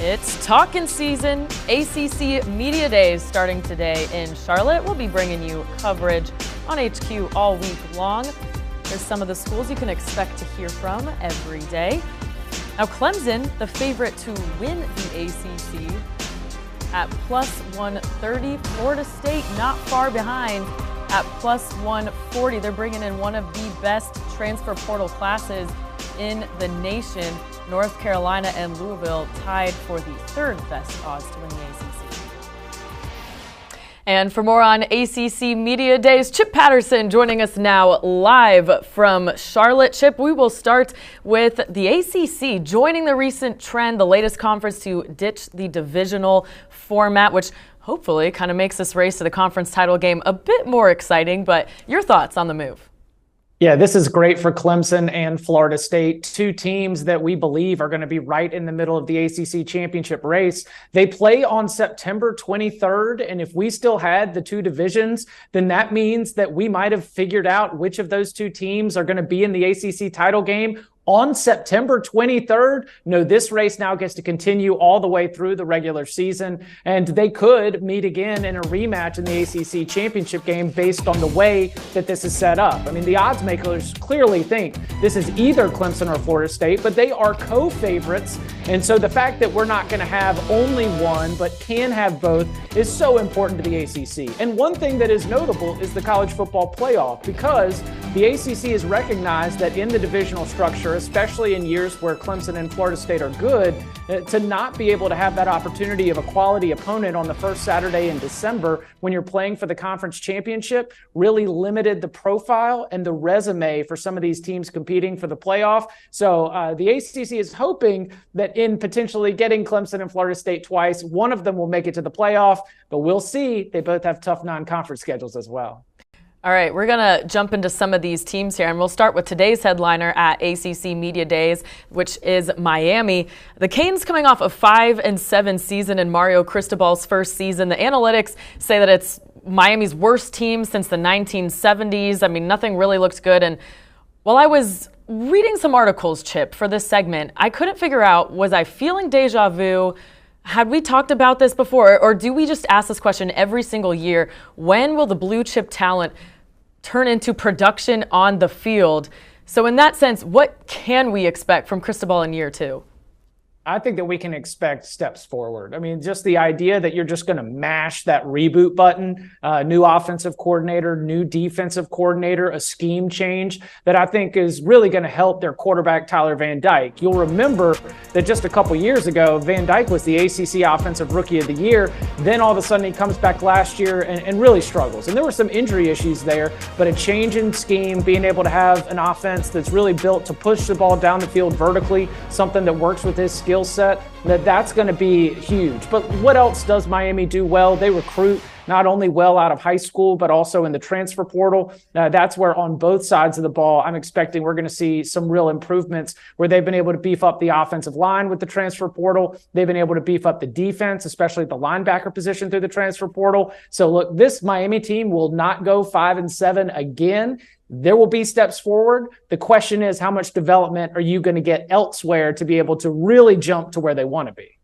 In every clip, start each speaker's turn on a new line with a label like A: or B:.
A: It's talking season. ACC Media Days starting today in Charlotte. We'll be bringing you coverage on HQ all week long. There's some of the schools you can expect to hear from every day. Now, Clemson, the favorite to win the ACC, at plus 130. Florida State not far behind at plus 140. They're bringing in one of the best transfer portal classes in the nation. North Carolina and Louisville tied for the third best odds to win the ACC. And for more on ACC Media Days, Chip Patterson joining us now live from Charlotte. Chip, we will start with the ACC joining the recent trend, the latest conference to ditch the divisional format, which hopefully kind of makes this race to the conference title game a bit more exciting. But your thoughts on the move?
B: Yeah, this is great for Clemson and Florida State, two teams that we believe are going to be right in the middle of the ACC championship race. They play on September 23rd, and if we still had the two divisions, then that means that we might have figured out which of those two teams are going to be in the ACC title game on September 23rd. No, this race now gets to continue all the way through the regular season, and they could meet again in a rematch in the ACC championship game based on the way that this is set up. I mean, the odds makers clearly think this is either Clemson or Florida State, but they are co-favorites, and so the fact that we're not going to have only one but can have both is so important to the ACC. And one thing that is notable is the college football playoff, because the ACC has recognized that in the divisional structure, especially in years where Clemson and Florida State are good, to not be able to have that opportunity of a quality opponent on the first Saturday in December when you're playing for the conference championship really limited the profile and the resume for some of these teams competing for the playoff. So the ACC is hoping that in potentially getting Clemson and Florida State twice, one of them will make it to the playoff, but we'll see. They both have tough non-conference schedules as well.
A: All right, we're going to jump into some of these teams here, and we'll start with today's headliner at ACC Media Days, which is Miami. The Canes coming off a 5-7 season in Mario Cristobal's first season. The analytics say that it's Miami's worst team since the 1970s. I mean, nothing really looked good. And while I was reading some articles, Chip, for this segment, I couldn't figure out, was I feeling deja vu? Had we talked about this before, or do we just ask this question every single year? When will the blue chip talent turn into production on the field? So in that sense, what can we expect from Cristobal in year two?
B: I think that we can expect steps forward. I mean, just the idea that you're just going to mash that reboot button, new offensive coordinator, new defensive coordinator, a scheme change that I think is really going to help their quarterback, Tyler Van Dyke. You'll remember that just a couple years ago, Van Dyke was the ACC Offensive Rookie of the Year. Then all of a sudden he comes back last year and really struggles. And there were some injury issues there, but a change in scheme, being able to have an offense that's really built to push the ball down the field vertically, something that works with his skill set, that's going to be huge. But what else does Miami do well? They recruit not only well out of high school, but also in the transfer portal. That's where on both sides of the ball, I'm expecting we're going to see some real improvements where they've been able to beef up the offensive line with the transfer portal. They've been able to beef up the defense, especially at the linebacker position through the transfer portal. So look, this Miami team will not go 5-7 again. There will be steps forward. The question is, how much development are you going to get elsewhere to be able to really jump to where they want to be?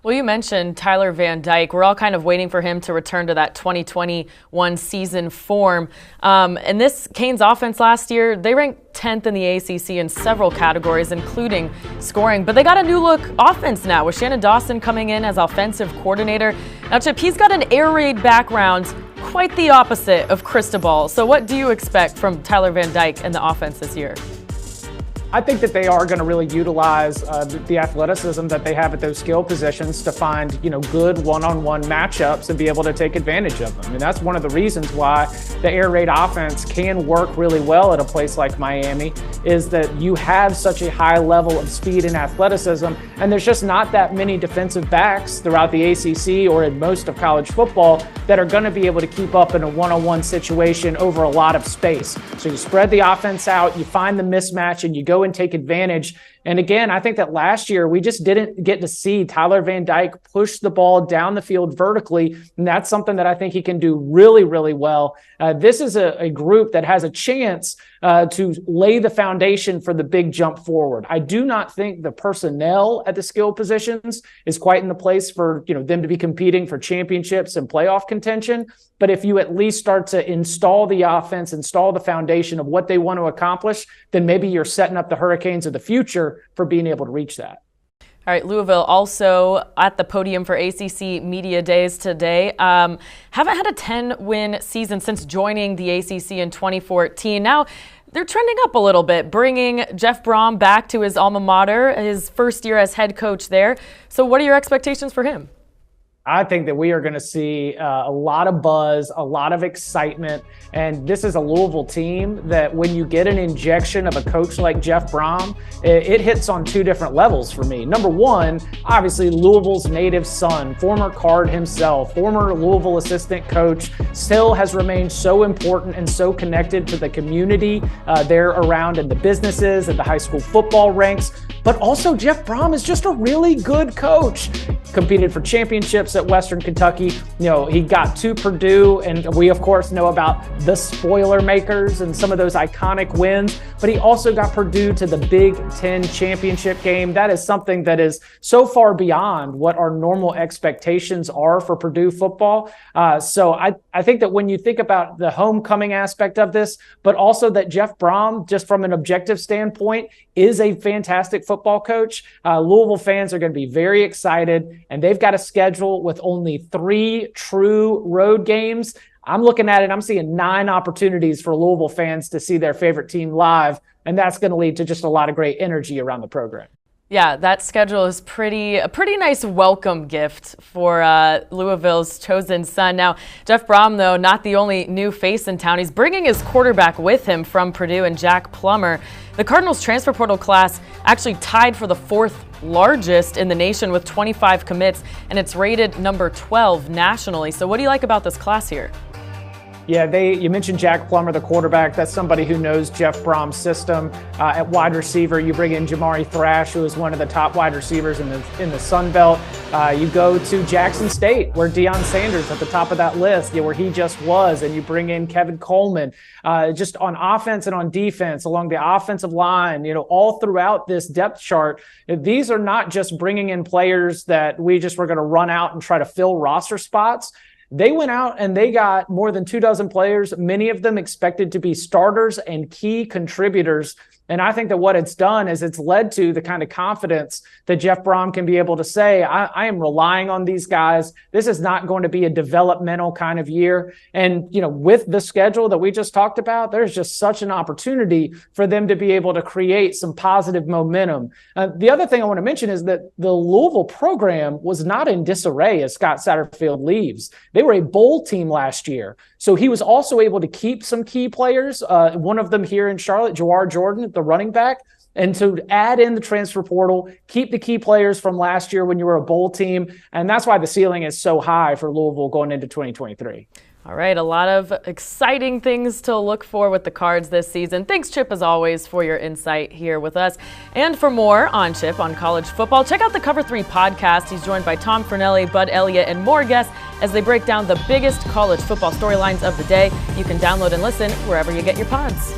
A: Well, you mentioned Tyler Van Dyke. We're all kind of waiting for him to return to that 2021 season form. And this Canes offense last year, they ranked 10th in the ACC in several categories, including scoring. But they got a new look offense now with Shannon Dawson coming in as offensive coordinator. Now, Chip, he's got an air raid background, quite the opposite of Cristobal. So what do you expect from Tyler Van Dyke and the offense this year?
B: I think that they are going to really utilize the athleticism that they have at those skill positions to find, good one-on-one matchups and be able to take advantage of them. I mean, that's one of the reasons why the air raid offense can work really well at a place like Miami, is that you have such a high level of speed and athleticism, and there's just not that many defensive backs throughout the ACC or in most of college football that are going to be able to keep up in a one-on-one situation over a lot of space. So you spread the offense out, you find the mismatch, and you go and take advantage And again, I think that last year we just didn't get to see Tyler Van Dyke push the ball down the field vertically. And that's something that I think he can do really, really well. This is a group that has a chance to lay the foundation for the big jump forward. I do not think the personnel at the skill positions is quite in the place for them to be competing for championships and playoff contention. But if you at least start to install the offense, install the foundation of what they want to accomplish, then maybe you're setting up the Hurricanes of the future for being able to reach that.
A: All right, Louisville also at the podium for ACC Media Days today. Haven't had a 10-win season since joining the ACC in 2014. Now they're trending up a little bit, bringing Jeff Braum back to his alma mater, his first year as head coach there. So what are your expectations for him?
B: I think that we are going to see a lot of buzz, a lot of excitement. And this is a Louisville team that when you get an injection of a coach like Jeff Braum, it hits on two different levels for me. Number one, obviously Louisville's native son, former Card himself, former Louisville assistant coach, still has remained so important and so connected to the community there around in the businesses and the high school football ranks. But also Jeff Braum is just a really good coach. Competed for championships at Western Kentucky. He got to Purdue, and we of course know about the spoiler makers and some of those iconic wins, but he also got Purdue to the Big Ten championship game. That is something that is so far beyond what our normal expectations are for Purdue football. So I think that when you think about the homecoming aspect of this, but also that Jeff Braum, just from an objective standpoint, is a fantastic football coach, Louisville fans are going to be very excited, and they've got a schedule with only 3 true road games. I'm looking at it, I'm seeing 9 opportunities for Louisville fans to see their favorite team live, and that's going to lead to just a lot of great energy around the program.
A: Yeah, that schedule is a pretty nice welcome gift for Louisville's chosen son. Now, Jeff Braum, though, not the only new face in town. He's bringing his quarterback with him from Purdue, and Jack Plummer. The Cardinals transfer portal class actually tied for the 4th largest in the nation with 25 commits, and it's rated number 12 nationally. So what do you like about this class here?
B: Yeah, you mentioned Jack Plummer, the quarterback. That's somebody who knows Jeff Braum's system. At wide receiver, you bring in Jamari Thrash, who is one of the top wide receivers in the Sun Belt. You go to Jackson State, where Deion Sanders at the top of that list, where he just was, and you bring in Kevin Coleman. Just on offense and on defense, along the offensive line, all throughout this depth chart, these are not just bringing in players that we just were going to run out and try to fill roster spots. They went out and they got more than 24 players, many of them expected to be starters and key contributors. And I think that what it's done is it's led to the kind of confidence that Jeff Braum can be able to say, I am relying on these guys. This is not going to be a developmental kind of year. And, with the schedule that we just talked about, there's just such an opportunity for them to be able to create some positive momentum. The other thing I want to mention is that the Louisville program was not in disarray as Scott Satterfield leaves. They were a bowl team last year. So he was also able to keep some key players, one of them here in Charlotte, Jawar Jordan, the running back, and to add in the transfer portal, keep the key players from last year when you were a bowl team. And that's why the ceiling is so high for Louisville going into 2023.
A: All right, a lot of exciting things to look for with the Cards this season. Thanks, Chip, as always, for your insight here with us. And for more on Chip on college football, check out the Cover 3 podcast. He's joined by Tom Fernelli, Bud Elliott, and more guests as they break down the biggest college football storylines of the day. You can download and listen wherever you get your pods.